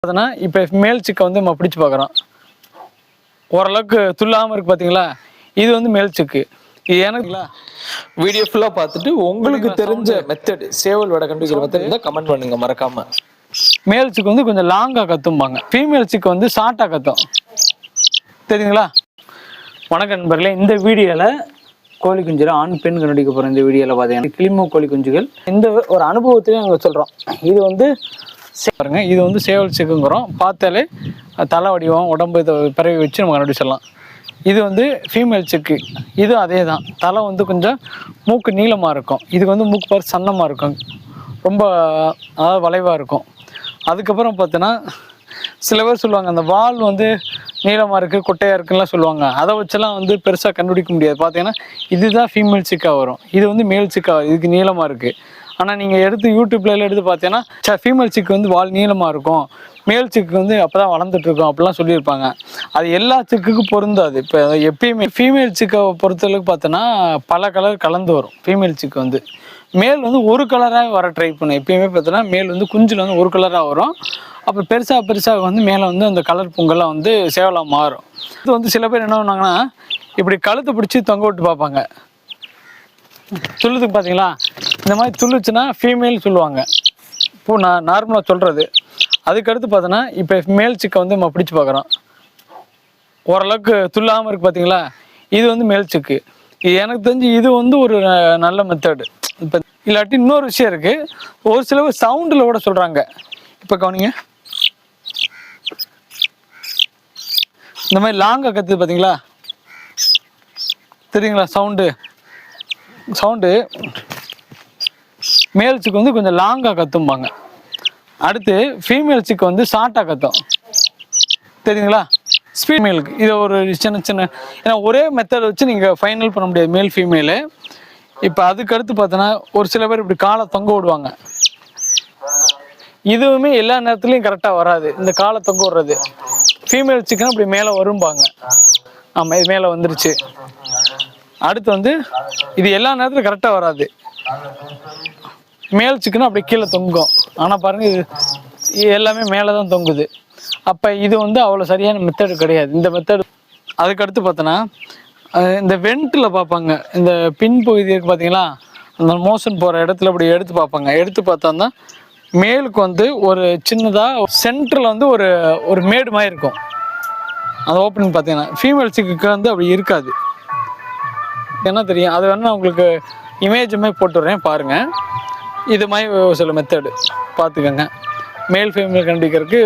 பார்த்தோன்னா இப்போ மேல் சிக்கை வந்து நம்ம பிடிச்சி பார்க்குறோம். ஓரளவுக்கு துள்ளாமல் இருக்குது பார்த்தீங்களா? இது வந்து மேல் சிக்கு. இது எனக்குங்களா வீடியோ ஃபுல்லாக பார்த்துட்டு உங்களுக்கு தெரிஞ்ச மெத்தட் சேவல் வடை கண்டுபிடிக்கிற மெத்தட் இருந்தால் கமெண்ட் பண்ணுங்க மறக்காம. மேல் சிக்கு வந்து கொஞ்சம் லாங்காக கத்தும்பாங்க, ஃபீமேல் சிக்கு வந்து ஷார்ட்டாக கத்தும். தெரியுங்களா? வணக்கம் நண்பர்களே, இந்த வீடியோவில் கோழி குஞ்சுல ஆண் பெண் கண்டுபிடிக்க போகிற இந்த வீடியோவில் பார்த்தீங்கன்னா கிளிமோ கோழி குஞ்சுகள் இந்த ஒரு அனுபவத்திலையும் நாங்கள் சொல்கிறோம். இது வந்து பாருங்க, இது வந்து சேவல் சிக்குங்கிறோம். பார்த்தாலே தலை வடிவம் உடம்பு இதை பிறவி வச்சு நம்ம கண்டுபிடிச்சிடலாம். இது வந்து ஃபீமேல் சிக்கு. இது அதே தான், தலை வந்து கொஞ்சம் மூக்கு நீளமாக இருக்கும். இதுக்கு வந்து மூக்கு பாரு சன்னமாக இருக்கும், ரொம்ப அதாவது வளைவாக இருக்கும். அதுக்கப்புறம் பார்த்தோன்னா சில பேர் சொல்லுவாங்க அந்த வால் வந்து நீளமாக இருக்குது குட்டையாக இருக்குன்னுலாம் சொல்லுவாங்க. அதை வச்செல்லாம் வந்து பெருசாக கண்டுபிடிக்க முடியாது. பார்த்தீங்கன்னா இதுதான் ஃபீமேல் சிக்காக வரும், இது வந்து மேல் சிக்காக வரும். இதுக்கு நீளமாக இருக்குது. ஆனால் நீங்கள் எடுத்து யூடியூப்ல எடுத்து பார்த்தீங்கன்னா ஃபீமேல் சிக்கு வந்து வால் நீளமாக இருக்கும், மேல் சிக்கு வந்து அப்போ தான் வளர்ந்துட்டுருக்கும் அப்படிலாம் சொல்லியிருப்பாங்க. அது எல்லா சிக்குக்கும் பொருந்தாது. இப்போ எப்பயுமே ஃபீமேல் சிக்கை பொறுத்தளவுக்கு பார்த்தோன்னா பல கலர் கலந்து வரும். ஃபீமேல் சிக்கு வந்து மேல் வந்து ஒரு கலராக வர ட்ரை பண்ணும். எப்பயுமே பார்த்தோன்னா மேல் வந்து குஞ்சில் வந்து ஒரு கலராக வரும். அப்போ பெருசாக வந்து மேலே வந்து அந்த கலர் பொங்கல்லாம் வந்து சேவலாக மாறும். இது வந்து சில பேர் என்ன பண்ணாங்கன்னா இப்படி கழுத்தை பிடிச்சி தொங்க விட்டு பார்ப்பாங்க. துள்ளுதுக்கு பார்த்தீங்களா? இந்த மாதிரி துள்ளுச்சுன்னா ஃபீமேல் சொல்லுவாங்க. இப்போ நான் நார்மலாக சொல்கிறது. அதுக்கடுத்து பார்த்தோன்னா இப்போ மேல் சிக்கை வந்து நம்ம பிடிச்சி பார்க்குறோம். ஓரளவுக்கு துள்ளாமல் இருக்குது பார்த்தீங்களா? இது வந்து மேல் சிக்கு. இது எனக்கு தெரிஞ்சு இது வந்து ஒரு நல்ல மெத்தடு. இப்போ இல்லாட்டி இன்னொரு விஷயம் இருக்குது, ஒரு சில பேர் சவுண்டில் கூட சொல்கிறாங்க. இப்போ கவனிங்க, இந்த மாதிரி லாங்காக கற்றுது பார்த்தீங்களா? தெரியுங்களா? சவுண்டு மேல் சிக்கு வந்து கொஞ்சம் லாங்காக கத்தும்பாங்க. அடுத்து ஃபீமேல் சிக்கு வந்து ஷார்ட்டாக கத்தும். தெரியுங்களா? ஃபீமேலுக்கு இதை ஒரு சின்ன ஏன்னா ஒரே மெத்தட் வச்சு நீங்கள் ஃபைனல் பண்ண முடியாது மேல் ஃபீமேலு. இப்போ அதுக்கடுத்து பார்த்தோன்னா ஒரு சில பேர் இப்படி காலை தொங்க விடுவாங்க. இதுவுமே எல்லா நேரத்துலையும் கரெக்டாக வராது. இந்த காலை தொங்க விடுறது ஃபீமேல் சிக்கன் அப்படி மேலே வரும்பாங்க. ஆமாம், இது மேலே வந்துருச்சு. அடுத்து வந்து இது எல்லா நேரத்துலையும் கரெக்டாக வராது. மேல் சிக்கன் அப்படி கீழே தொங்கும். ஆனால் பாருங்கள், இது எல்லாமே மேலே தான் தொங்குது. அப்போ இது வந்து அவ்வளோ சரியான மெத்தடு கிடையாது இந்த மெத்தடு. அதுக்கடுத்து பார்த்தோன்னா இந்த வெண்ட்டில் பார்ப்பாங்க, இந்த பின் பகுதி இருக்குது பார்த்தீங்களா? அந்த மோஷன் போகிற இடத்துல அப்படி எடுத்து பார்ப்பாங்க. எடுத்து பார்த்தோன்னா மேலுக்கு வந்து ஒரு சின்னதாக சென்டரில் வந்து ஒரு மேடு மாதிரி இருக்கும். அந்த ஓப்பனிங் பார்த்தீங்கன்னா ஃபீமேல் சிக்குக்கு வந்து அப்படி இருக்காது. என்ன தெரியும், அது வேணா உங்களுக்கு இமேஜ் மாதிரி போட்டுடுறேன் பாருங்கள். இது மாதிரி சில மெத்தடு பார்த்துக்கோங்க. மேல் ஃபீமேல் கண்டுபிடிக்கிறதுக்கு